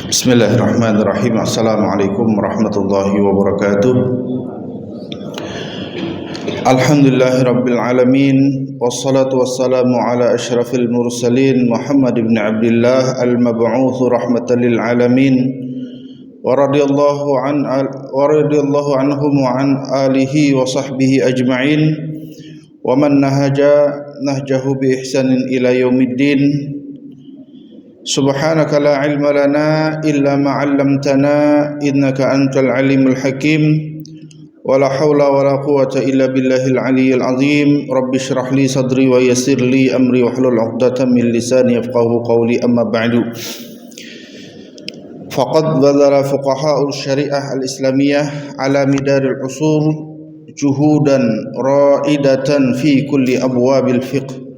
Bismillahirrahmanirrahim. Assalamualaikum warahmatullahi wabarakatuh. Alhamdulillahirabbil alamin, wassalatu wassalamu ala asyrafil mursalin Muhammad ibn Abdullah al-mab'uts rahmatan lil alamin wa radhiyallahu anhum wa an alihi wa sahbihi ajma'in wa man nahjahu bi ihsanin ila yaumiddin. Subhanaka la ilma lana illa ma 'allamtana innaka antal alimul hakim wa la haula wa la quwwata illa billahil aliyyil azim. Rabbi shrah li sadri wa yassir li amri wahlul 'uqdatam min lisani yafqahu qawli, amma ba'du. Faqad badala fuqaha'ul syariah al-islamiyah ala midaril usur juhudan ra'idatan fi kulli abwabil fiqh.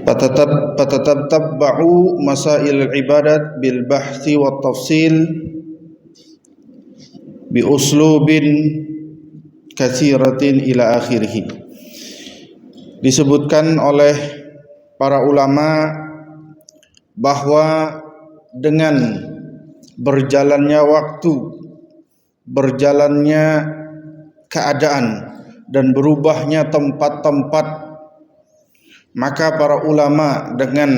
Fatatabba'u masail ibadat bil bahthi wat tafsil bi uslubin katsiratin ila akhirih. Disebutkan oleh para ulama bahwa dengan berjalannya waktu, berjalannya keadaan dan berubahnya tempat-tempat, maka para ulama dengan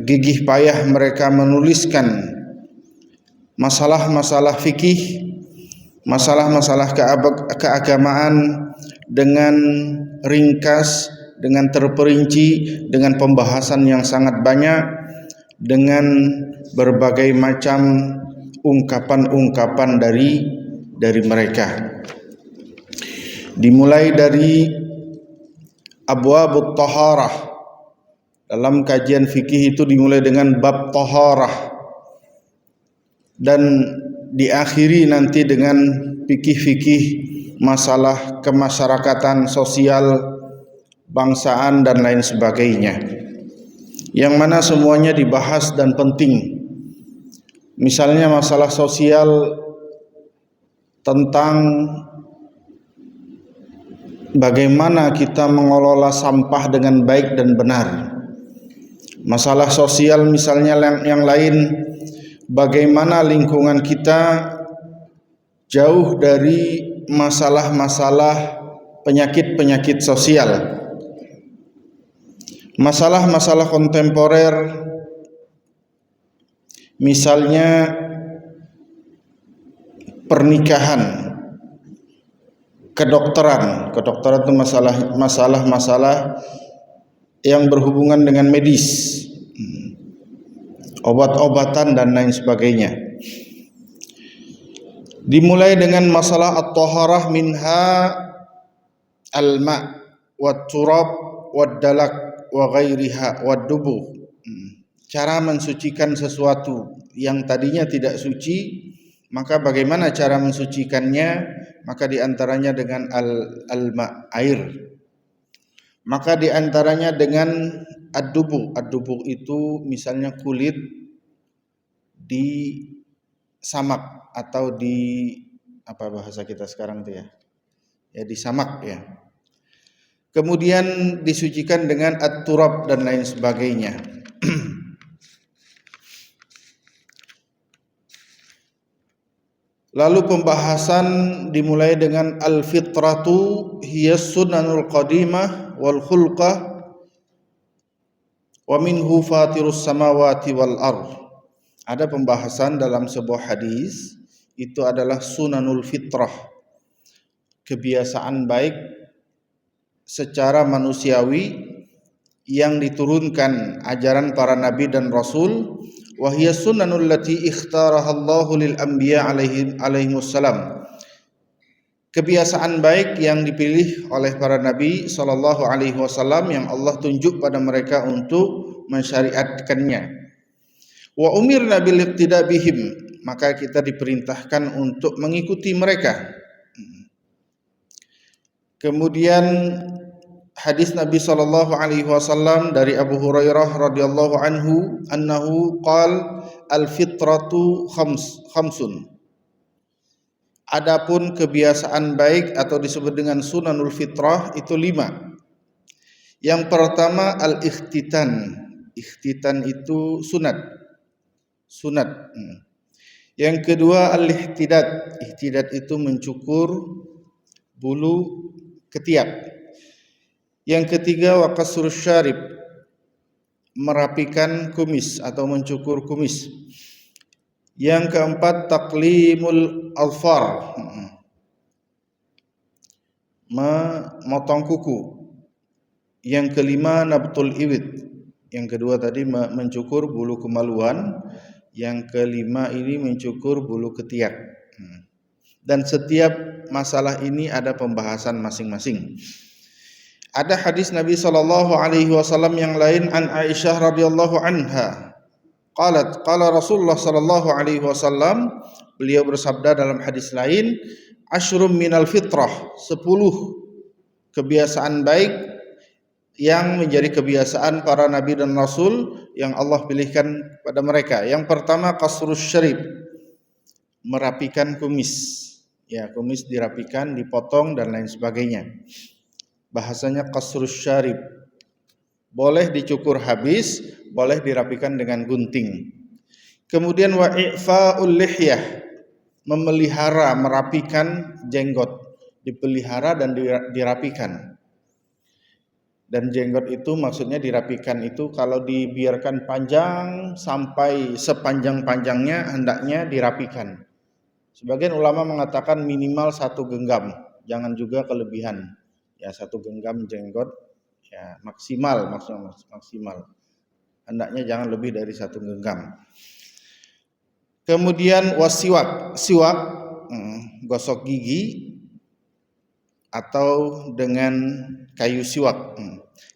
gigih payah mereka menuliskan masalah-masalah fikih, masalah-masalah keagamaan dengan ringkas, dengan terperinci, dengan pembahasan yang sangat banyak, dengan berbagai macam ungkapan-ungkapan dari mereka. Dimulai dari abwabut taharah. Dalam kajian fikih itu dimulai dengan bab taharah dan diakhiri nanti dengan fikih-fikih masalah kemasyarakatan, sosial, bangsaan dan lain sebagainya, yang mana semuanya dibahas dan penting. Misalnya masalah sosial tentang bagaimana kita mengelola sampah dengan baik dan benar. Masalah sosial misalnya yang lain, bagaimana lingkungan kita jauh dari masalah-masalah penyakit-penyakit sosial. Masalah-masalah kontemporer misalnya pernikahan, kedokteran itu masalah-masalah yang berhubungan dengan medis, obat-obatan dan lain sebagainya. Dimulai dengan masalah at-taharah, minha al-ma' wat-turab wad-dalak wa ghairiha wad-dubuh. Cara mensucikan sesuatu yang tadinya tidak suci, maka bagaimana cara mensucikannya? Maka diantaranya dengan al-ma', air. Maka diantaranya dengan ad-dubuh. Ad-dubuh itu misalnya kulit di samak atau di apa bahasa kita sekarang itu ya disamak ya. Kemudian disucikan dengan at-turab dan lain sebagainya. Lalu pembahasan dimulai dengan al-fitratu hiya sunanul qadimah wal khulqah wa minhu fatirus samawati wal ardh. Ada pembahasan dalam sebuah hadis, itu adalah sunanul fitrah, kebiasaan baik secara manusiawi yang diturunkan ajaran para nabi dan rasul. Wa hiya sunanul lati ikhtaraha Allahu lil anbiya alaihimussalam. Kebiasaan baik yang dipilih oleh para nabi sallallahu alaihi wasallam yang Allah tunjuk pada mereka untuk mensyariatkannya. Wa umirna bil iqtida bihim, maka kita diperintahkan untuk mengikuti mereka. Kemudian hadis Nabi sallallahu alaihi wasallam dari Abu Hurairah radhiyallahu anhu annahu qala al-fitratu khamsun. Adapun kebiasaan baik atau disebut dengan sunanul fitrah itu 5. Yang pertama al-ikhtitan. Ikhtitan itu sunat. Sunat. Yang kedua al-ihtidad. Ihtidad itu mencukur bulu ketiak. Yang ketiga waqasrus syarib. Merapikan kumis atau mencukur kumis. Yang keempat taqlimul alfar. Memotong kuku. Yang kelima nabtul ibid. Yang kedua tadi mencukur bulu kemaluan. Yang kelima ini mencukur bulu ketiak. Dan setiap masalah ini ada pembahasan masing-masing. Ada hadis Nabi SAW yang lain an Aisyah radhiyallahu anha. Qala Rasulullah SAW, beliau bersabda dalam hadis lain, asyrum minal fitrah, 10 kebiasaan baik yang menjadi kebiasaan para nabi dan rasul yang Allah pilihkan pada mereka. Yang pertama qasrus syarib, merapikan kumis. Ya, kumis dirapikan, dipotong dan lain sebagainya. Bahasanya qasrus syarib. Boleh dicukur habis, boleh dirapikan dengan gunting. Kemudian wa i'fa'ul lihyah, memelihara, merapikan jenggot, dipelihara dan dirapikan. Dan jenggot itu maksudnya dirapikan itu kalau dibiarkan panjang sampai sepanjang-panjangnya hendaknya dirapikan. Sebagian ulama mengatakan minimal 1 genggam, jangan juga kelebihan. Ya 1 genggam jenggot ya maksimal, maksudnya maksimal. Hendaknya jangan lebih dari 1 genggam. Kemudian wasiwak, siwak, gosok gigi atau dengan kayu siwak.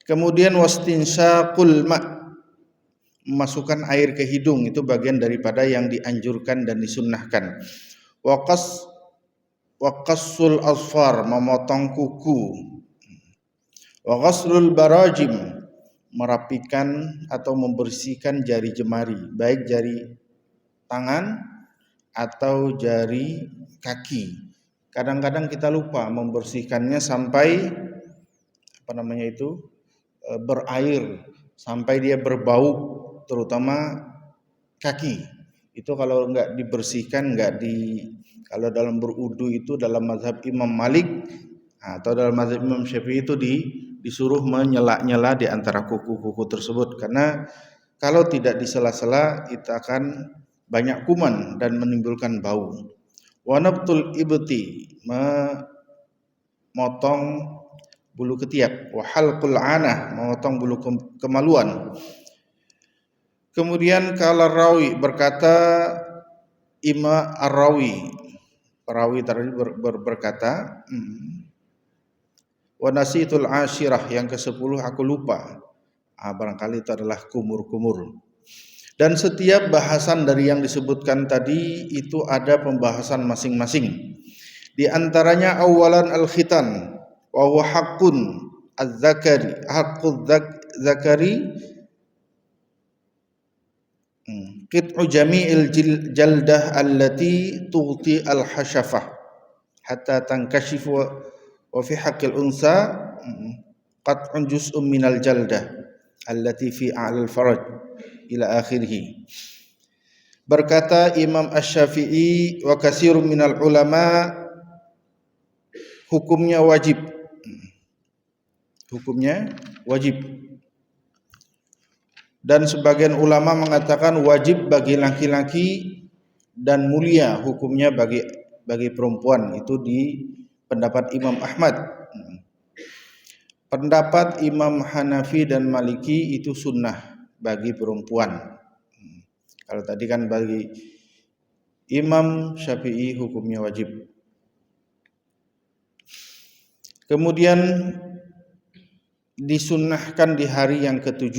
Kemudian wastinsyaqul ma', memasukkan air ke hidung, itu bagian daripada yang dianjurkan dan disunnahkan. Waqassul asfar, memotong kuku. Wa ghaslul barajim, merapikan atau membersihkan jari jemari, baik jari tangan atau jari kaki. Kadang-kadang kita lupa membersihkannya sampai berair, sampai dia berbau, terutama kaki. Itu kalau enggak dibersihkan, kalau dalam berudu itu dalam mazhab Imam Malik atau dalam mazhab Imam Syafi'i itu disuruh menyela-nyela di antara kuku-kuku tersebut, karena kalau tidak disela-sela itu akan banyak kuman dan menimbulkan bau. Wa nabtul ibti, memotong bulu ketiak. Wa halqul anah, memotong bulu kemaluan. Kemudian kala rawi, berkata Imam Ar-Rawi, perawi tadi berkata, wa nasitul ashirah, yang ke-10 aku lupa. Barangkali itu adalah kumur-kumur. Dan setiap bahasan dari yang disebutkan tadi itu ada pembahasan masing-masing. Di antaranya awalan al-khitan wa huwa haqqun az-zakari, haqquz zakari qit'u jami'il jaldah allati tughti al-hashafah hatta tankashifu, wa fi haqqil unsa qat'un juz'un minal jaldah allati fi a'lal faraj ila akhirih. Berkata Imam Asy-Syafi'i wa katsirun minal ulama, hukumnya wajib. Hukumnya wajib. Dan sebagian ulama mengatakan wajib bagi laki-laki dan mulia hukumnya bagi perempuan. Itu di pendapat Imam Ahmad. Pendapat Imam Hanafi dan Maliki itu sunnah bagi perempuan. Kalau tadi kan bagi Imam Syafi'i hukumnya wajib. Kemudian disunnahkan di hari yang ke-7.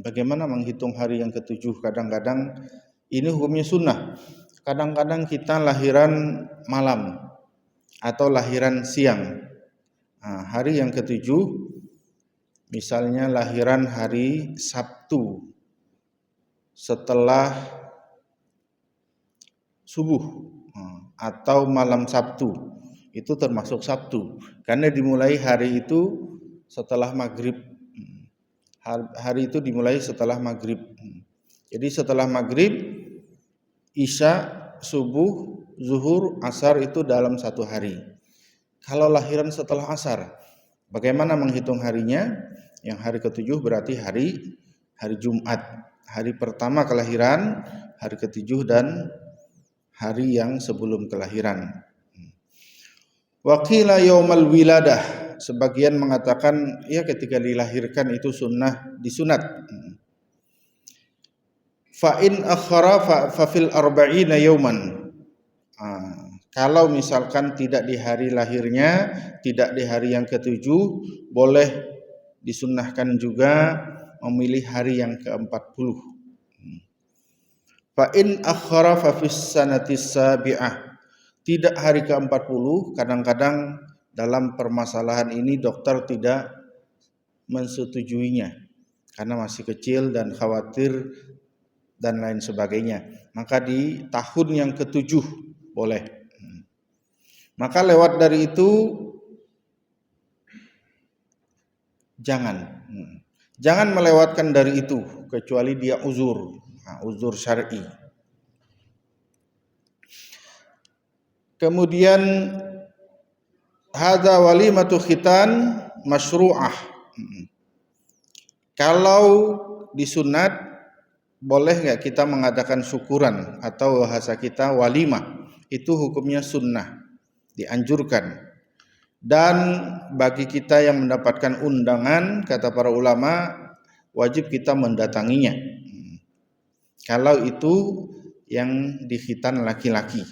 Bagaimana menghitung hari yang ke-7? Kadang-kadang ini hukumnya sunnah. Kadang-kadang kita lahiran malam atau lahiran siang. Hari yang ke-7 misalnya lahiran hari Sabtu setelah subuh atau malam Sabtu, itu termasuk Sabtu karena dimulai hari itu setelah maghrib Hari itu dimulai setelah maghrib. Jadi setelah maghrib, isya, subuh, zuhur, asar itu dalam satu hari. Kalau lahiran setelah asar, bagaimana menghitung harinya? Yang hari ketujuh berarti hari Jumat. Hari pertama kelahiran, hari ketujuh dan hari yang sebelum kelahiran. Waqila yaumal wiladah. Sebagian mengatakan ya ketika dilahirkan itu disunat. Fa in akhara fa fil arba'ina yauman. Kalau misalkan tidak di hari lahirnya, tidak di hari yang ketujuh, boleh disunnahkan juga memilih hari yang ke-40. Fa in akhara fa fis sanatis sabi'ah. Tidak hari ke-40, kadang-kadang dalam permasalahan ini dokter tidak mensetujuinya karena masih kecil dan khawatir dan lain sebagainya. Maka di tahun yang ke-7 boleh. Maka lewat dari itu jangan melewatkan dari itu kecuali dia uzur syar'i. Kemudian hadza walimatu khitan masyru'ah. Kalau disunat, boleh nggak kita mengadakan syukuran atau bahasa kita walimah? Itu hukumnya sunnah, dianjurkan. Dan bagi kita yang mendapatkan undangan, kata para ulama, wajib kita mendatanginya. Kalau itu yang dikhitan laki-laki.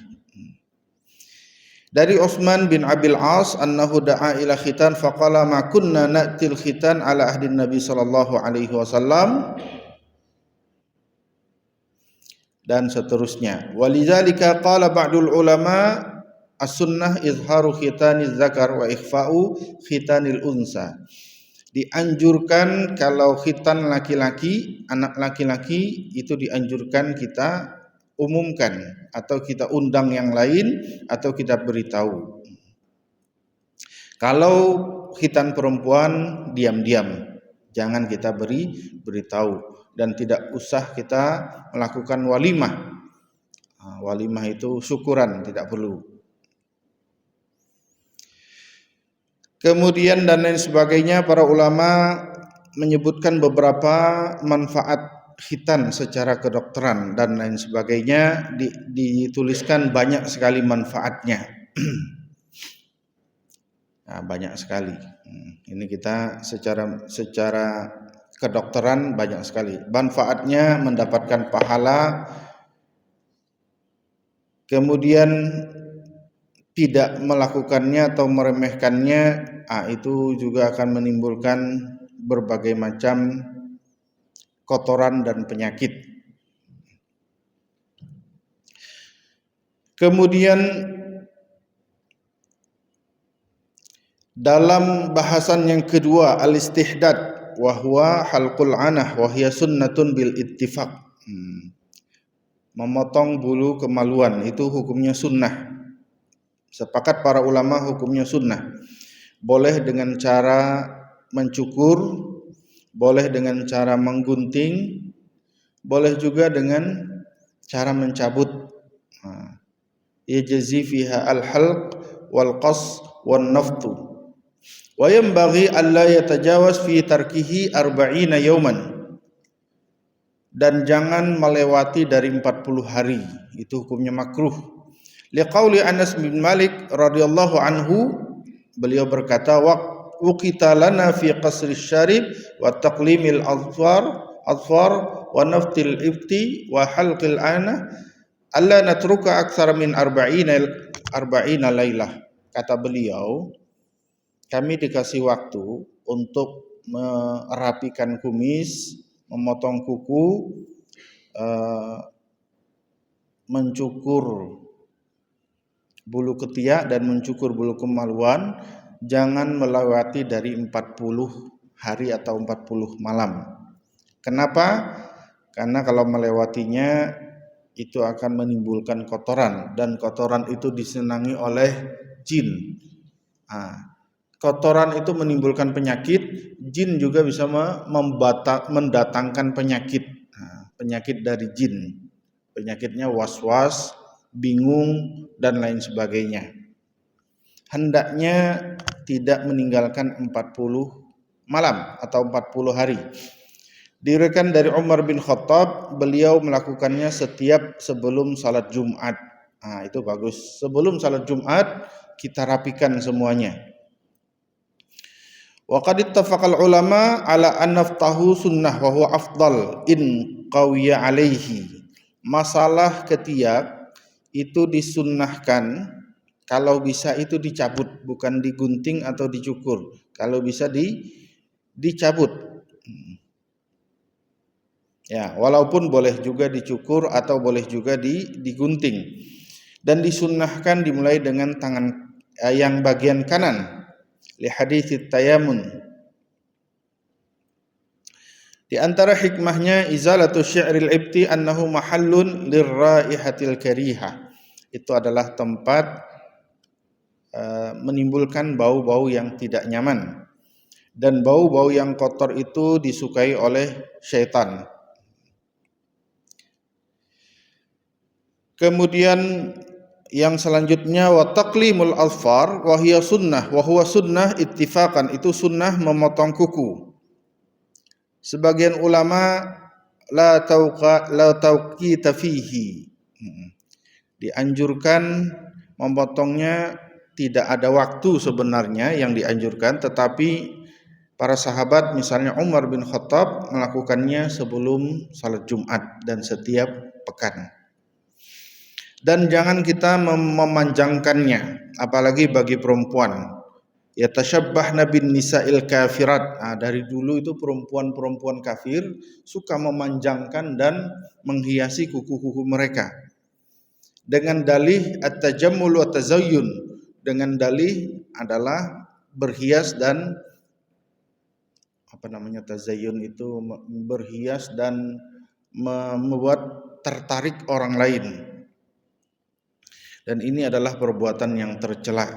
Dari Utsman bin Abil As annahu da'a ila khitan faqala ma kunna na'til khitan ala ahdin Nabi sallallahu alaihi wasallam dan seterusnya. Walidzalika qala ba'dul ulama as-sunnah izharu khitaniz zakar wa ikhfa'u khitanil unsa. Dianjurkan kalau khitan laki-laki, anak laki-laki itu dianjurkan kita umumkan atau kita undang yang lain atau kita beritahu. Kalau khitan perempuan diam-diam, jangan kita beritahu dan tidak usah kita melakukan walimah. Walimah itu syukuran, tidak perlu. Kemudian dan lain sebagainya, para ulama menyebutkan beberapa manfaat khitan secara kedokteran dan lain sebagainya, dituliskan banyak sekali manfaatnya. Nah, banyak sekali. Ini kita secara kedokteran banyak sekali. Manfaatnya mendapatkan pahala, kemudian tidak melakukannya atau meremehkannya, itu juga akan menimbulkan berbagai macam kotoran dan penyakit. Kemudian dalam bahasan yang kedua, al-istihdad wa huwa halqul anah wa hiya sunnatun bil ittifaq. Memotong bulu kemaluan itu hukumnya sunnah. Sepakat para ulama hukumnya sunnah. Boleh dengan cara mencukur, boleh dengan cara menggunting, boleh juga dengan cara mencabut. Yajzi fiha al-halq wal qas wan naftu. Wa yanbaghi alla yatajawaz fi tarkihi 40 yawman. Dan jangan melewati dari 40 hari. Itu hukumnya makruh. Liqauli Anas bin Malik radhiyallahu anhu, beliau berkata, waqita lana fi qasri syarib wa taqlimil azfar wa naftil ibti wa halqil ana alla natruka aktsara min arba'ina lailah. Kata beliau, kami dikasih waktu untuk merapikan kumis, memotong kuku, mencukur bulu ketiak dan mencukur bulu kemaluan, jangan melewati dari 40 hari atau 40 malam. Kenapa? Karena kalau melewatinya itu akan menimbulkan kotoran, dan kotoran itu disenangi oleh jin. kotoran itu menimbulkan penyakit, jin juga bisa mendatangkan penyakit. Nah, penyakit dari jin. Penyakitnya was-was, bingung, dan lain sebagainya. Hendaknya tidak meninggalkan 40 malam atau 40 hari. Diriwayatkan dari Umar bin Khattab, beliau melakukannya setiap sebelum salat Jumat. Nah, itu bagus. Sebelum salat Jumat kita rapikan semuanya. Wa qad ittafaqal ulama ala annaftahu sunnah wa huwa afdal in qawiya alaihi. Masalah ketiak itu disunnahkan, kalau bisa itu dicabut, bukan digunting atau dicukur. Kalau bisa dicabut. Ya, walaupun boleh juga dicukur atau boleh juga digunting. Dan disunnahkan dimulai dengan tangan yang bagian kanan. Li hadits tayamun. Di antara hikmahnya izalatu syi'ril ibti annahu mahallun lirraihatil karihah. Itu adalah tempat menimbulkan bau-bau yang tidak nyaman. Dan bau-bau yang kotor itu disukai oleh syaitan. Kemudian yang selanjutnya wa taqlimul azfar wa hiya sunnah wa huwa sunnah ittifaqan, itu sunnah memotong kuku. Sebagian ulama la tauqita fihi, dianjurkan memotongnya, tidak ada waktu sebenarnya yang dianjurkan, tetapi para sahabat misalnya Umar bin Khattab melakukannya sebelum salat Jumat dan setiap pekan. Dan jangan kita memanjangkannya, apalagi bagi perempuan. Yatashabbahna bin nisa'il kafirat. Nah, dari dulu itu perempuan-perempuan kafir suka memanjangkan dan menghiasi kuku-kuku mereka. Dengan dalih at-tajammul wa tazayyun. Dengan dalih adalah berhias dan tazayyun itu berhias dan membuat tertarik orang lain. Dan ini adalah perbuatan yang tercela.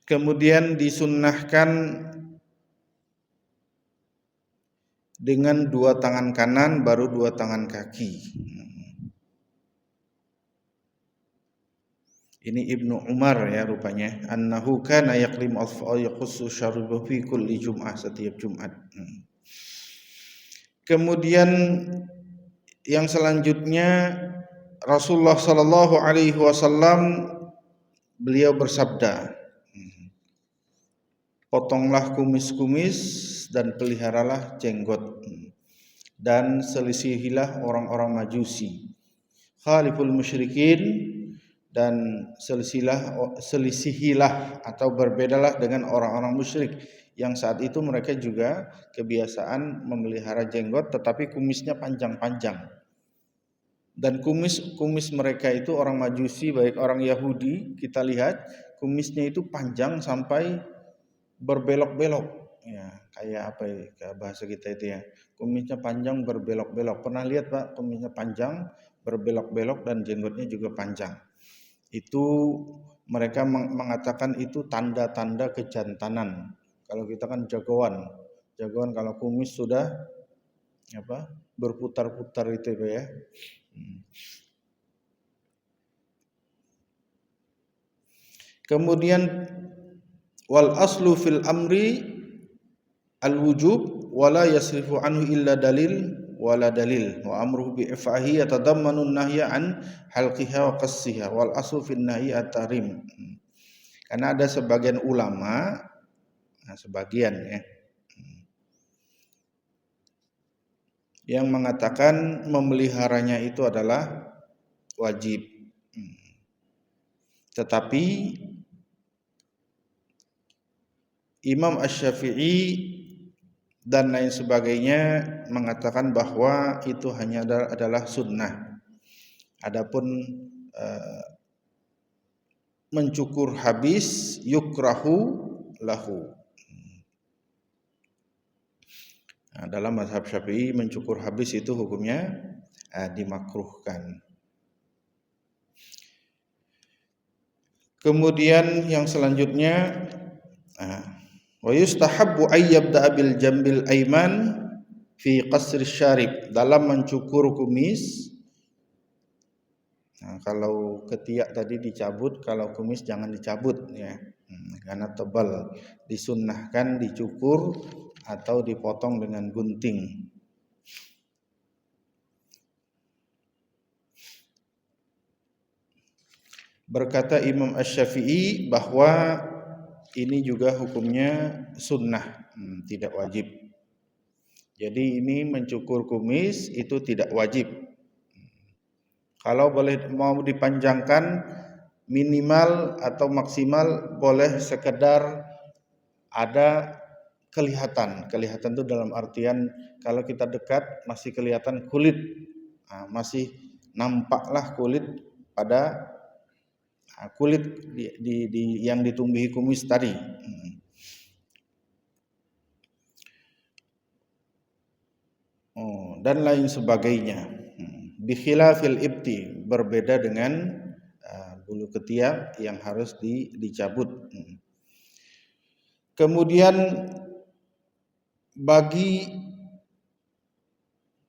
Kemudian disunnahkan dengan 2 tangan kanan baru 2 tangan kaki. Ini Ibnu Umar ya rupanya. Annahu kana yaqlim al-fa yakhussu syaribahu fi kulli jum'ah, setiap Jumat. Kemudian yang selanjutnya Rasulullah sallallahu alaihi wasallam beliau bersabda, potonglah kumis-kumis dan peliharalah jenggot, dan selisihilah orang-orang Majusi. Khaliful musyrikin, dan selisihilah atau berbedalah dengan orang-orang musyrik yang saat itu mereka juga kebiasaan memelihara jenggot tetapi kumisnya panjang-panjang. Dan kumis mereka itu orang Majusi baik orang Yahudi, kita lihat kumisnya itu panjang sampai berbelok-belok. Ya, kayak apa ya bahasa kita itu ya. Kumisnya panjang berbelok-belok. Pernah lihat Pak, kumisnya panjang berbelok-belok dan jenggotnya juga panjang. Itu mereka mengatakan itu tanda-tanda kejantanan. Kalau kita kan jagoan kalau kumis sudah berputar-putar itu ya. Kemudian wal aslu fil amri al wujub wala yasrifu anhu illa dalil wala dalil wa amruhu bi ifahi yatadammanu nahya an halqiha wa qassiha wal aslu fil nahyi at-tahrim. Karena ada sebagian ulama, sebagian ya, yang mengatakan memeliharanya itu adalah wajib. Tetapi Imam Asy-Syafi'i dan lain sebagainya mengatakan bahwa itu hanya adalah sunnah. Adapun mencukur habis yukrahu lahu. Nah, dalam mazhab Syafi'i mencukur habis itu hukumnya dimakruhkan. Kemudian yang selanjutnya, wa yustahabbu ay yabda'a bil jambil aiman fi qasri syarib, dalam mencukur kumis. Nah, kalau ketiak tadi dicabut, kalau kumis jangan dicabut ya, karena tebal. Disunnahkan dicukur atau dipotong dengan gunting. Berkata Imam Asy-Syafi'i bahwa ini juga hukumnya sunnah, tidak wajib. Jadi ini mencukur kumis itu tidak wajib. Kalau boleh mau dipanjangkan minimal atau maksimal boleh sekedar ada kelihatan. Kelihatan itu dalam artian kalau kita dekat masih kelihatan kulit, masih nampaklah kulit pada kulit yang ditumbuhi kumis tadi. Dan lain sebagainya. Bikhilafil ibti, berbeda dengan bulu ketiak yang harus dicabut. Kemudian bagi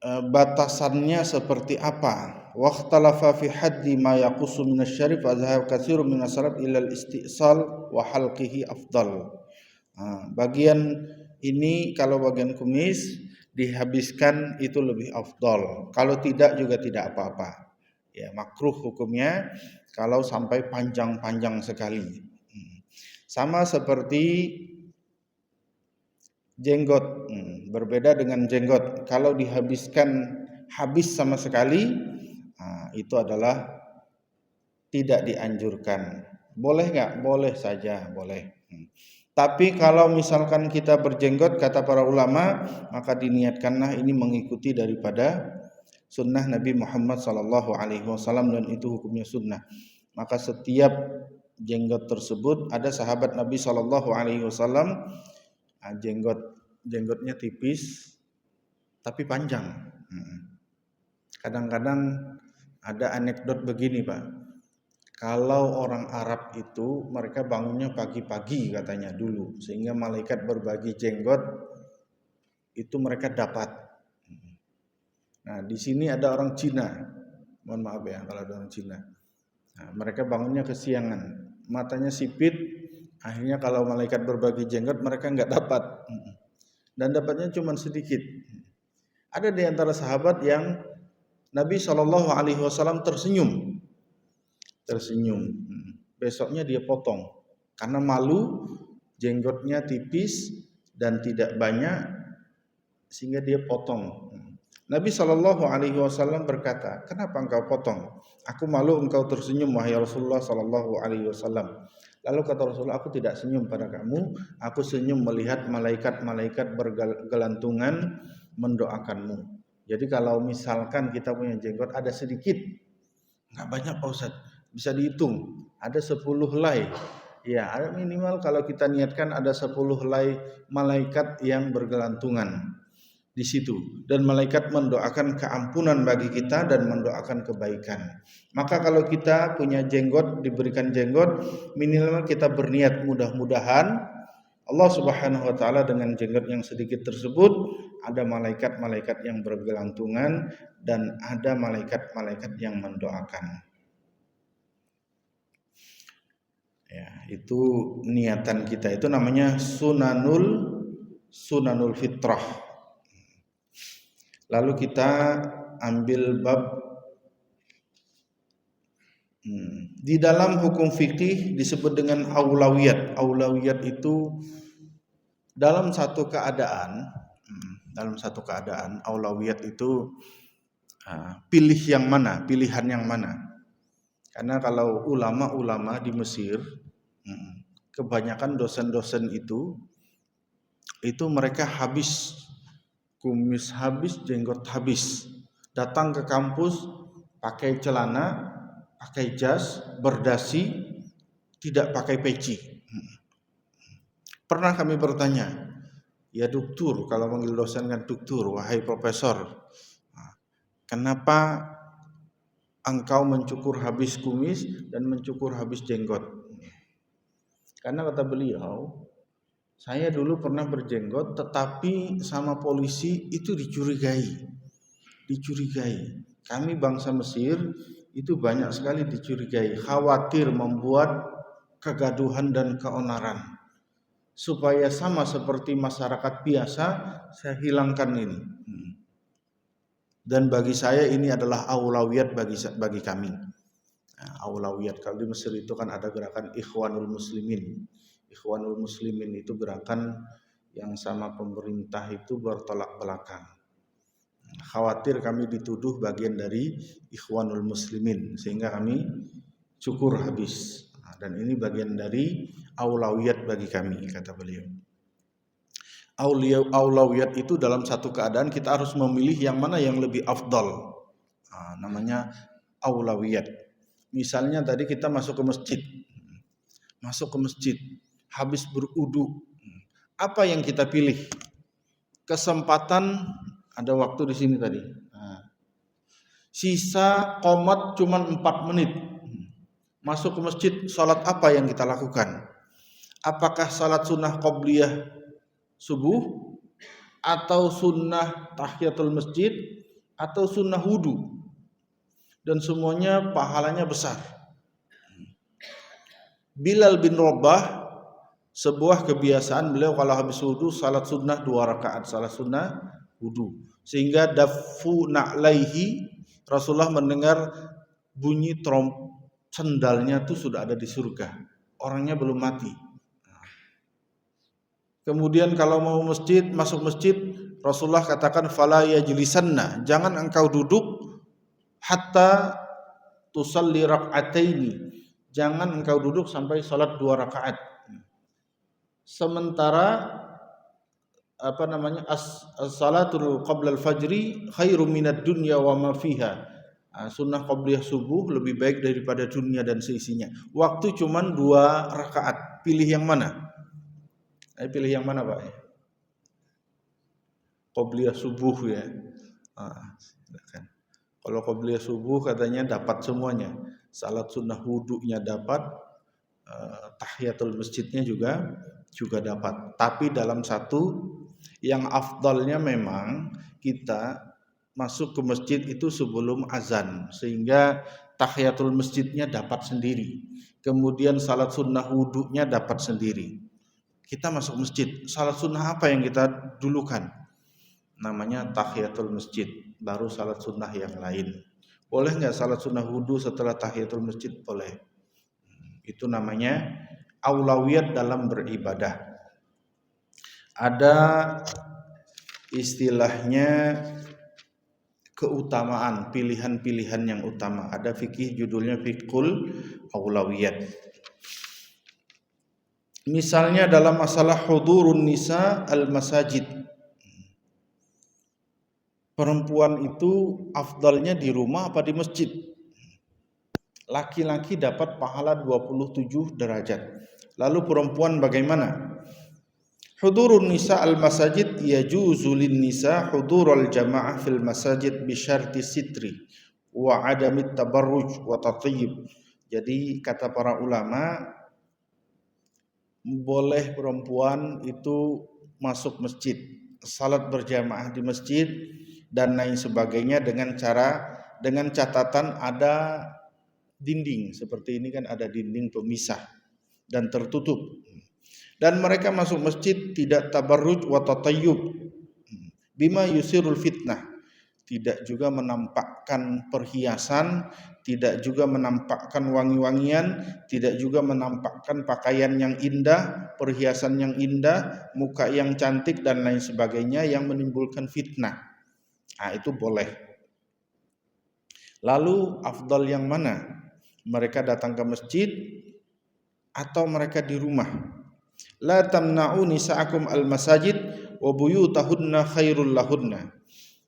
batasannya seperti apa? Waqtalafa fi haddi ma yaqussu min asy-syarif wa dhahab katsirun min as-salaf ila al-istisal wa halqihi afdal. Bagian ini kalau bagian kumis dihabiskan itu lebih afdal. Kalau tidak juga tidak apa-apa. Ya, makruh hukumnya kalau sampai panjang-panjang sekali. Sama seperti jenggot, berbeda dengan jenggot. Kalau dihabiskan habis sama sekali, itu adalah tidak dianjurkan. Boleh nggak? Boleh saja, boleh. Tapi kalau misalkan kita berjenggot, kata para ulama, maka diniatkanlah ini mengikuti daripada sunnah Nabi Muhammad SAW, dan itu hukumnya sunnah. Maka setiap jenggot tersebut, ada sahabat Nabi SAW, jenggotnya tipis tapi panjang. Kadang-kadang ada anekdot begini, Pak. Kalau orang Arab itu mereka bangunnya pagi-pagi katanya dulu, sehingga malaikat berbagi jenggot itu mereka dapat. Nah, di sini ada orang Cina. Mohon maaf ya kalau ada orang Cina. Nah, mereka bangunnya kesiangan, matanya sipit, akhirnya kalau malaikat berbagi jenggot mereka nggak dapat. Dan dapatnya cuma sedikit. Ada di antara sahabat yang Nabi SAW tersenyum. Besoknya dia potong karena malu, jenggotnya tipis dan tidak banyak, sehingga dia potong. Nabi SAW berkata, kenapa engkau potong? Aku malu engkau tersenyum, wahai Rasulullah SAW. Lalu kata Rasulullah, aku tidak senyum pada kamu, aku senyum melihat malaikat-malaikat bergelantungan mendoakanmu. Jadi kalau misalkan kita punya jenggot ada sedikit, nggak banyak Pak Ustadz, bisa dihitung, ada 10 helai. Ya, ada minimal kalau kita niatkan ada 10 helai malaikat yang bergelantungan di situ, dan malaikat mendoakan keampunan bagi kita dan mendoakan kebaikan. Maka kalau kita punya jenggot, diberikan jenggot, minimal kita berniat mudah-mudahan Allah Subhanahu wa taala dengan jenggot yang sedikit tersebut ada malaikat-malaikat yang bergelantungan dan ada malaikat-malaikat yang mendoakan. Ya, itu niatan kita, itu namanya sunanul fitrah. Lalu kita ambil bab di dalam hukum fikih disebut dengan aulawiyat. Aulawiyat itu dalam satu keadaan aulawiyat itu pilihan yang mana. Karena kalau ulama-ulama di Mesir, kebanyakan dosen-dosen itu mereka habis, kumis habis, jenggot habis, datang ke kampus pakai celana, pakai jas, berdasi, tidak pakai peci. Pernah kami bertanya, ya doktur, kalau manggil dosen kan doktur, wahai profesor, kenapa engkau mencukur habis kumis dan mencukur habis jenggot? Karena kata beliau, saya dulu pernah berjenggot tetapi sama polisi itu dicurigai. Kami bangsa Mesir itu banyak sekali dicurigai, khawatir membuat kegaduhan dan keonaran. Supaya sama seperti masyarakat biasa, saya hilangkan ini. Dan bagi saya ini adalah aulawiyat bagi kami. Aulawiyat, kalau di Mesir itu kan ada gerakan Ikhwanul Muslimin. Ikhwanul Muslimin itu gerakan yang sama pemerintah itu bertolak belakang. Khawatir kami dituduh bagian dari Ikhwanul Muslimin, sehingga kami cukur habis. Dan ini bagian dari aulawiyat bagi kami, kata beliau. Aulawiyat itu dalam satu keadaan kita harus memilih yang mana yang lebih afdal. Namanya aulawiyat. Misalnya tadi kita masuk ke masjid, habis berudu, apa yang kita pilih? Kesempatan, ada waktu di sini tadi. Sisa qomat cuma 4 menit. Masuk ke masjid, salat apa yang kita lakukan? Apakah salat sunnah qobliyah subuh, atau sunnah tahiyatul masjid, atau sunnah wudu? Dan semuanya pahalanya besar. Bilal bin Rabah, sebuah kebiasaan beliau kalau habis wudu salat sunnah 2 rakaat, salat sunnah wudu. Sehingga dafu na'laihi, Rasulullah mendengar bunyi sendalnya itu sudah ada di surga. Orangnya belum mati. Kemudian kalau mau masuk masjid, Rasulullah katakan fala yajlisanna, jangan engkau duduk hatta tusalli rak'ataini, jangan engkau duduk sampai salat 2 rakaat. Sementara as-salatul qabla al-fajri khairum minad dunya wa ma fiha. Sunnah qabliyah subuh lebih baik daripada dunia dan seisinya. Waktu cuman 2 rakaat. Pilih yang mana? Pilih yang mana, Pak? Qabliyah subuh ya. Kalau qabliyah subuh katanya dapat semuanya. Salat sunnah wudunya dapat, tahiyatul masjidnya juga dapat. Tapi dalam satu yang afdalnya memang kita masuk ke masjid itu sebelum azan, sehingga tahiyatul masjidnya dapat sendiri. Kemudian salat sunnah wudunya dapat sendiri. Kita masuk masjid, salat sunnah apa yang kita dulukan? Namanya tahiyatul masjid, baru salat sunnah yang lain. Boleh nggak salat sunnah wudu setelah tahiyatul masjid? Boleh. Itu namanya aulawiyat dalam beribadah. Ada istilahnya keutamaan, pilihan-pilihan yang utama. Ada fikih judulnya fiqhul aulawiyat. Misalnya dalam masalah hudurun nisa al-masajid. Perempuan itu afdalnya di rumah apa di masjid? Laki-laki dapat pahala 27 derajat. Lalu perempuan bagaimana? Hudurun nisa al-masajid yajuzu lin nisa hudurul jamaah fil masajid bi syarti sitri wa adamit tabarruj wa tatayyib. Jadi kata para ulama, boleh perempuan itu masuk masjid, salat berjamaah di masjid dan lain sebagainya dengan catatan ada dinding. Seperti ini kan ada dinding pemisah dan tertutup. Dan mereka masuk masjid tidak tabarruj wa tatayyub bima yusirul fitnah, tidak juga menampakkan perhiasan, tidak juga menampakkan wangi-wangian, tidak juga menampakkan pakaian yang indah, perhiasan yang indah, muka yang cantik dan lain sebagainya yang menimbulkan fitnah. Itu boleh. Lalu afdal yang mana? Mereka datang ke masjid atau mereka di rumah? La tamna'u nisa'akum al-masajid wa buyutahunna khairul lahunna.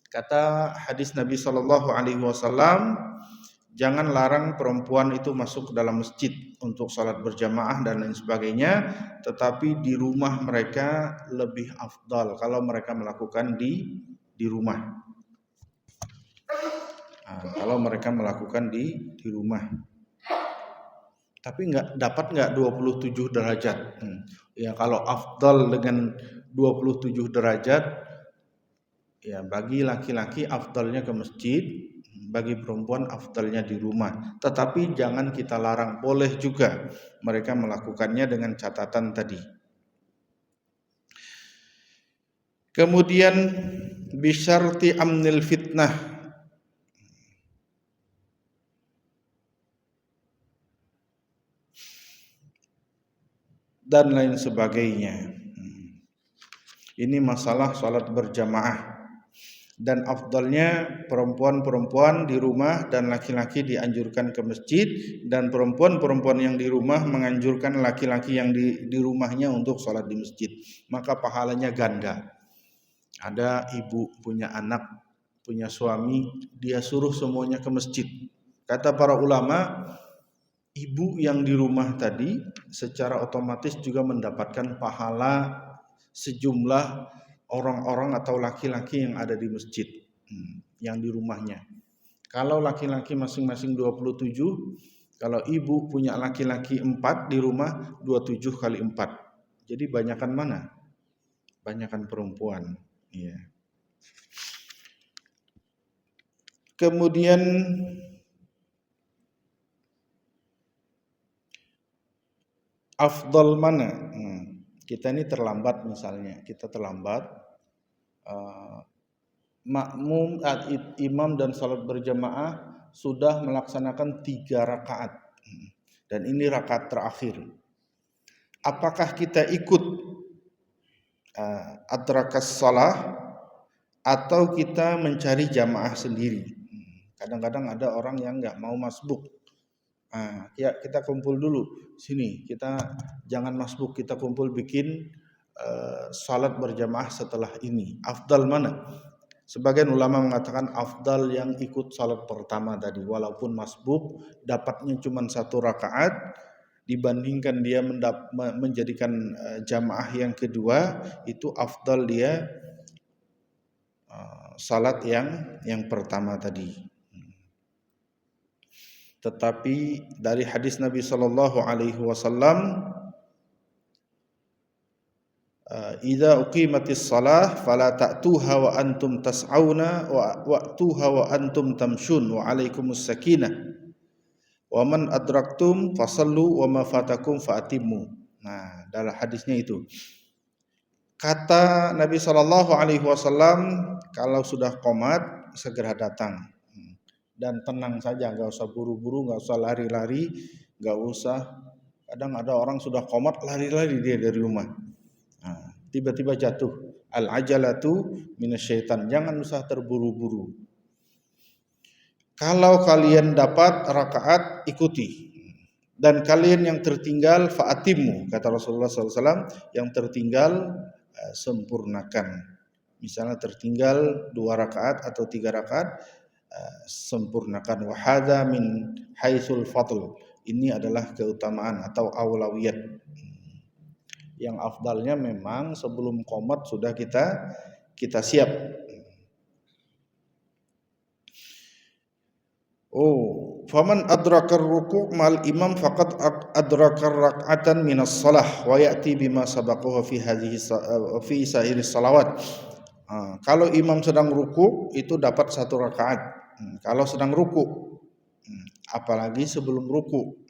Kata hadis Nabi SAW, jangan larang perempuan itu masuk ke dalam masjid untuk salat berjamaah dan lain sebagainya, tetapi di rumah mereka lebih afdal kalau mereka melakukan di rumah. Kalau mereka melakukan di rumah. Tapi dapat 27 derajat. Ya kalau afdal dengan 27 derajat, ya bagi laki-laki afdalnya ke masjid, bagi perempuan afdalnya di rumah. Tetapi jangan kita larang, boleh juga mereka melakukannya dengan catatan tadi. Kemudian bisyarti amnil fitnah, dan lain sebagainya. Ini masalah salat berjamaah. Dan afdalnya perempuan-perempuan di rumah dan laki-laki dianjurkan ke masjid, dan perempuan-perempuan yang di rumah menganjurkan laki-laki yang di rumahnya untuk sholat di masjid. Maka pahalanya ganda. Ada ibu punya anak, punya suami, dia suruh semuanya ke masjid. Kata para ulama, ibu yang di rumah tadi secara otomatis juga mendapatkan pahala sejumlah orang-orang atau laki-laki yang ada di masjid, yang di rumahnya. Kalau laki-laki masing-masing 27, kalau ibu punya laki-laki 4 di rumah, 27 kali 4. Jadi banyakan mana? Banyakan perempuan. Ya. Kemudian afdal mana? Kita ini terlambat misalnya, kita terlambat, makmum, imam dan salat berjamaah sudah melaksanakan 3 rakaat, dan ini rakaat terakhir. Apakah kita ikut adrakas salah atau kita mencari jamaah sendiri? Kadang-kadang ada orang yang nggak mau masbuk. Ya kita kumpul dulu sini, kita jangan masbuk, kita kumpul bikin salat berjamaah setelah ini. Afdal mana? Sebagian ulama mengatakan afdal yang ikut salat pertama tadi, walaupun masbuk dapatnya cuma 1 rakaat dibandingkan dia menjadikan jamaah yang kedua, itu afdal dia salat yang pertama tadi. Tetapi dari hadis Nabi sallallahu alaihi wasallam, idza uqimatis shalah fala ta'tuha wa antum tas'auna wa'tuha wa antum tamshun wa 'alaikumus sakinah wa man adraktum fasallu wa ma fatakum fa'timmu. Nah, dalam hadisnya itu kata Nabi sallallahu alaihi wasallam, kalau sudah qomat segera datang dan tenang saja, enggak usah buru-buru, enggak usah lari-lari, enggak usah. Kadang ada orang sudah qomat lari-lari dia dari rumah. Tiba-tiba jatuh. Al-ajalatu minasyaitan. Jangan usah terburu-buru. Kalau kalian dapat rakaat, ikuti. Dan kalian yang tertinggal fa'atimmu, kata Rasulullah SAW, yang tertinggal sempurnakan. Misalnya tertinggal 2 rakaat atau 3 rakaat, sempurnakan. Wa hadza min haitsul fadl. Ini adalah keutamaan atau aulawiyat. Yang afdalnya memang sebelum qomat sudah kita siap. Faman adrakar ruku' mal imam faqad adrakar rak'atan minas shalah wa ya'ti bima sabaqahu fi hadhihi fi sa'iri salawat. Kalau imam sedang ruku' itu dapat 1 rakaat. Kalau sedang ruku', apalagi sebelum ruku',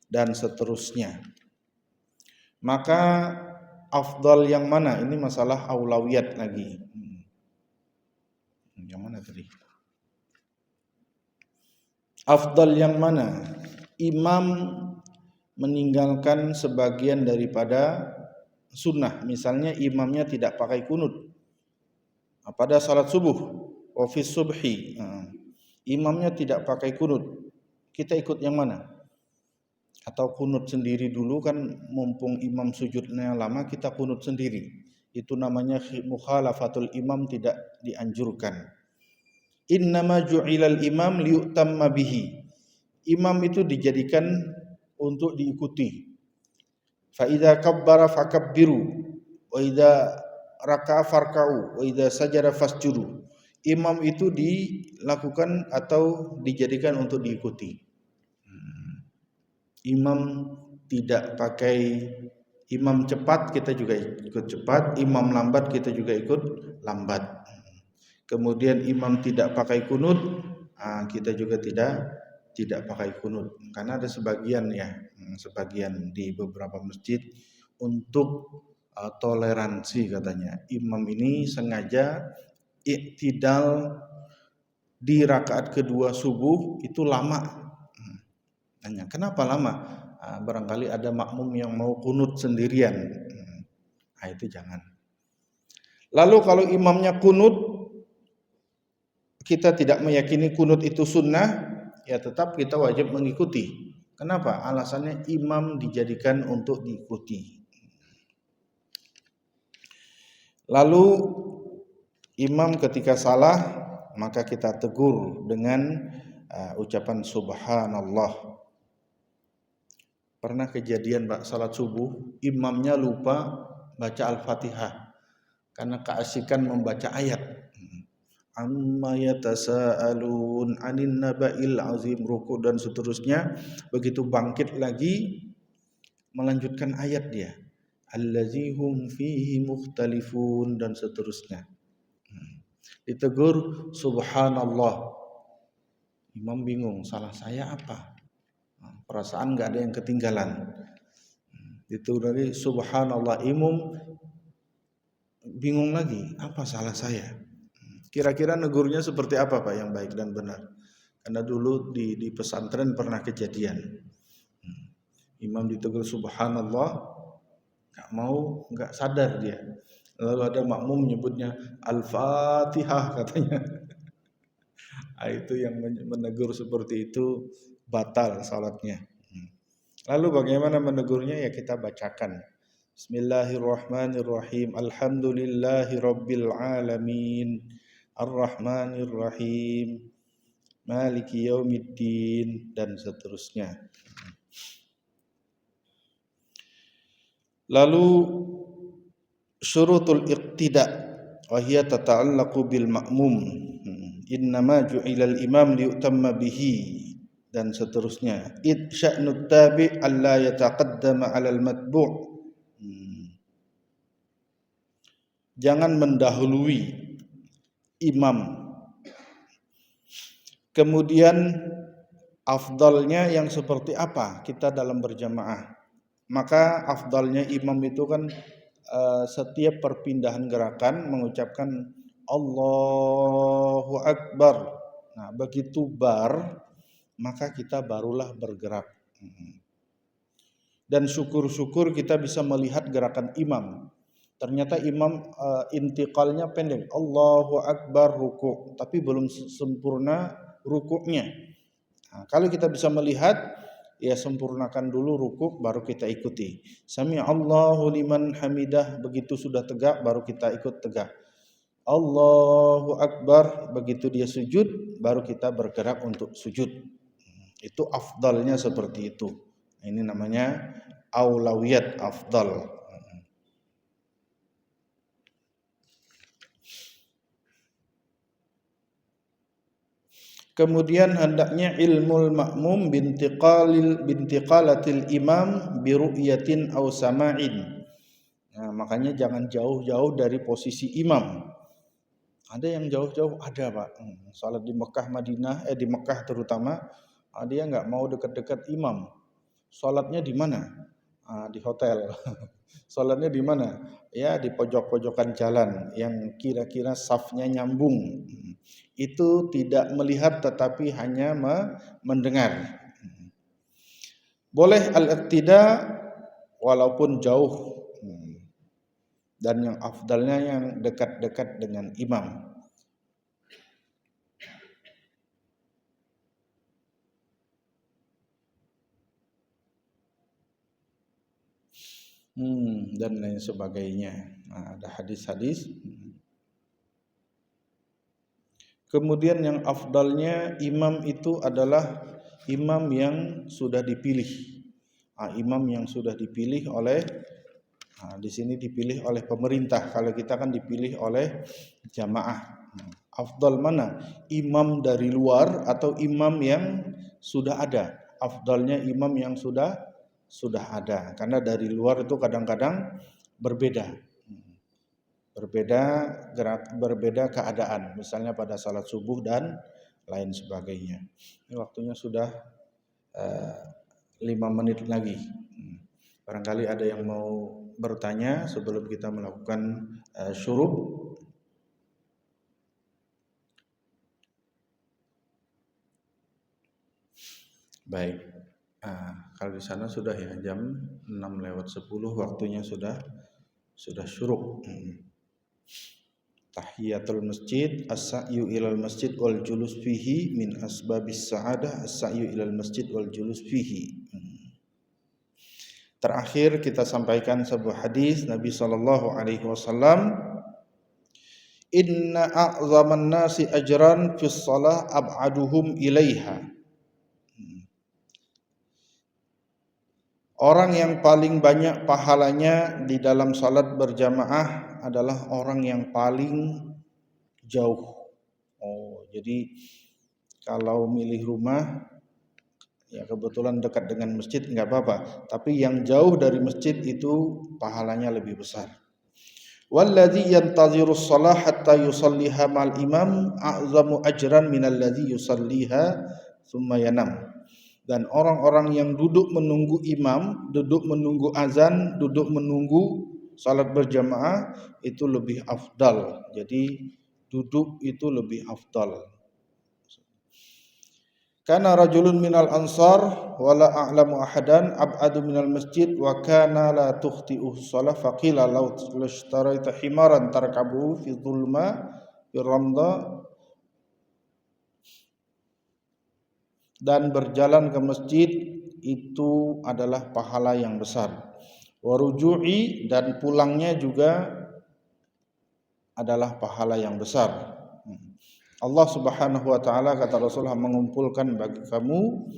dan seterusnya. Maka afdal yang mana? Ini masalah aulawiyat lagi. Yang mana tadi? Afdal yang mana? Imam meninggalkan sebagian daripada sunnah. Misalnya imamnya tidak pakai kunut pada salat subuh, wa fi subhi, imamnya tidak pakai kunut. Kita ikut yang mana? Atau kunut sendiri dulu, kan mumpung imam sujudnya lama kita kunut sendiri. Itu namanya mukhalafatul imam, tidak dianjurkan. Innama ju'ilal imam liyutamma bihi. Imam itu dijadikan untuk diikuti. Fa idza kabbara fakabbiru wa idza raka'a farka'u wa idza sajada fasjudu. Imam itu dilakukan atau dijadikan untuk diikuti. Imam tidak pakai imam cepat kita juga ikut cepat, imam lambat kita juga ikut lambat. Kemudian imam tidak pakai kunut, kita juga tidak pakai kunut. Karena ada sebagian sebagian di beberapa masjid untuk toleransi katanya. Imam ini sengaja iktidal di rakaat kedua subuh itu lama. Tanya, kenapa lama? Barangkali ada makmum yang mau kunut sendirian. Itu jangan. Lalu kalau imamnya kunut, kita tidak meyakini kunut itu sunnah, ya tetap kita wajib mengikuti. Kenapa? Alasannya imam dijadikan untuk diikuti. Lalu imam ketika salah, maka kita tegur dengan ucapan subhanallah. Pernah kejadian salat subuh, imamnya lupa baca Al-Fatihah karena keasikan membaca ayat. Amma yatasaalun 'anin naba'il 'azim, ruku dan seterusnya. Begitu bangkit lagi melanjutkan ayat dia. Allazi hum fihi mukhtalifun dan seterusnya. Ditegur subhanallah. Imam bingung, salah saya apa? Perasaan enggak ada yang ketinggalan. Ditegur lagi subhanallah, imam bingung lagi, apa salah saya? Kira-kira negurnya seperti apa Pak yang baik dan benar? Karena dulu di pesantren pernah kejadian. Imam ditegur subhanallah, enggak sadar dia. Lalu ada makmum menyebutnya Al-Fatihah katanya. Itu yang menegur seperti itu batal salatnya. Lalu bagaimana menegurnya? Ya kita bacakan. Bismillahirrahmanirrahim. Alhamdulillahirabbil alamin. Ar-Rahmanir-Rahim. Maliki yaumiddin dan seterusnya. Lalu syurutul iqtida wa hiya tata'allaqu bil ma'mum. Innama ju'ilal imam liyutamma bihi dan seterusnya. Id sya'nut tabi' alla yataqaddama 'alal matbu'. Jangan mendahului imam. Kemudian afdalnya yang seperti apa kita dalam berjamaah? Maka afdalnya imam itu kan setiap perpindahan gerakan mengucapkan Allahu Akbar. Nah, begitu maka kita barulah bergerak. Dan syukur-syukur kita bisa melihat gerakan imam. Ternyata imam intiqalnya pendek. Allahu Akbar ruku', tapi belum sempurna rukuknya. Nah, kalau kita bisa melihat, ya sempurnakan dulu rukuk baru kita ikuti. Sami Allahu liman hamidah, begitu sudah tegak baru kita ikut tegak. Allahu Akbar, begitu dia sujud baru kita bergerak untuk sujud. Itu afdalnya seperti itu. Ini namanya aulawiyat afdal. Kemudian hendaknya ilmul ma'mum bintiqalatil imam biru'yatin aw sama'in. Nah, makanya jangan jauh-jauh dari posisi imam. Ada yang jauh-jauh, ada Pak. Salat di Mekah Madinah, di Mekah terutama, dia enggak mau dekat-dekat imam. Salatnya di mana? Di hotel. Salatnya di mana? Ya di pojok-pojokan jalan yang kira-kira safnya nyambung. Itu tidak melihat tetapi hanya mendengar. Boleh al-iqtida walaupun jauh. Dan yang afdalnya yang dekat-dekat dengan imam. Dan lain sebagainya. Nah, ada hadis-hadis. Kemudian yang afdalnya imam itu adalah imam yang sudah dipilih. Imam yang sudah dipilih oleh di sini dipilih oleh pemerintah. Kalau kita kan dipilih oleh jamaah. Afdal mana? Imam dari luar atau imam yang sudah ada? afdalnya imam yang sudah ada, karena dari luar itu kadang-kadang berbeda berbeda keadaan, misalnya pada salat subuh dan lain sebagainya. Ini waktunya sudah 5 menit lagi. Barangkali ada yang mau bertanya sebelum kita melakukan syuruk. Baik, kalau di sana sudah ya, jam 6:10 waktunya sudah syuruk. Tahiyatul masjid, as-sa'yu ilal masjid wal julus fihi min asbabis sa'adah, as-sa'yu ilal masjid wal julus fihi. Terakhir kita sampaikan sebuah hadis Nabi SAW, inna a'zaman nasi ajran fis shalah ab'aduhum ilaiha. Orang yang paling banyak pahalanya di dalam salat berjamaah adalah orang yang paling jauh. Jadi kalau milih rumah, ya kebetulan dekat dengan masjid enggak apa-apa, tapi yang jauh dari masjid itu pahalanya lebih besar. Walladzi yantaziru shalah hatta yusalliha ma'al imam a'zamu ajran minal ladzi yusalliha tsumma yanam. Dan orang-orang yang duduk menunggu imam, duduk menunggu azan, duduk menunggu salat berjamaah itu lebih afdal. Jadi duduk itu lebih afdal. Kana rajulun minal ansar wala a'lamu ahadan ab'adu minal masjid wa kana la tukhti'u shalah faqila law ishtaraita himaran tarkabuhu fi dhulma fi ramda. Dan berjalan ke masjid itu adalah pahala yang besar. Waruju'i, dan pulangnya juga adalah pahala yang besar. Allah Subhanahu wa taala, kata Rasulullah, mengumpulkan bagi kamu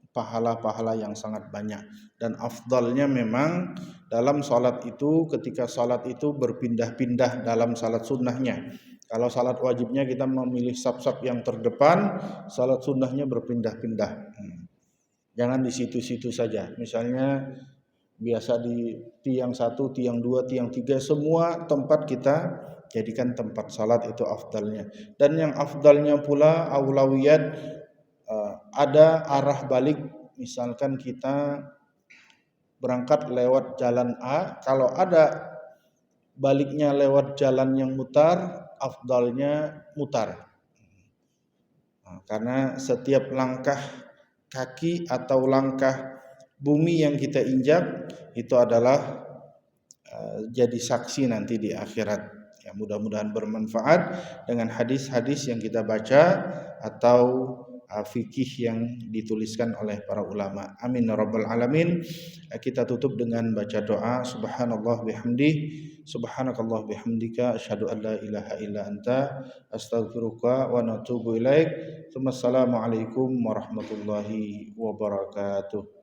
pahala-pahala yang sangat banyak. Dan afdalnya memang dalam salat itu, ketika salat itu berpindah-pindah dalam salat sunnahnya. Kalau salat wajibnya kita memilih saf-saf yang terdepan, salat sunnahnya berpindah-pindah. Jangan di situ-situ saja. Misalnya biasa di tiang 1, tiang 2, tiang 3, semua tempat kita jadikan tempat salat, itu afdalnya. Dan yang afdalnya pula aulawiyat, ada arah balik. Misalkan kita berangkat lewat jalan A, kalau ada baliknya lewat jalan yang mutar, afdalnya mutar. Karena setiap langkah kaki atau langkah bumi yang kita injak itu adalah jadi saksi nanti di akhirat. Ya, mudah-mudahan bermanfaat dengan hadis-hadis yang kita baca atau fikih yang dituliskan oleh para ulama. Amin ya rabbal alamin. Kita tutup dengan baca doa. Subhanallah bihamdih, subhanakallah bihamdika, asyhadu an la ilaha illa anta, astaghfiruka wa natubu ilaik. Assalamualaikum warahmatullahi wabarakatuh.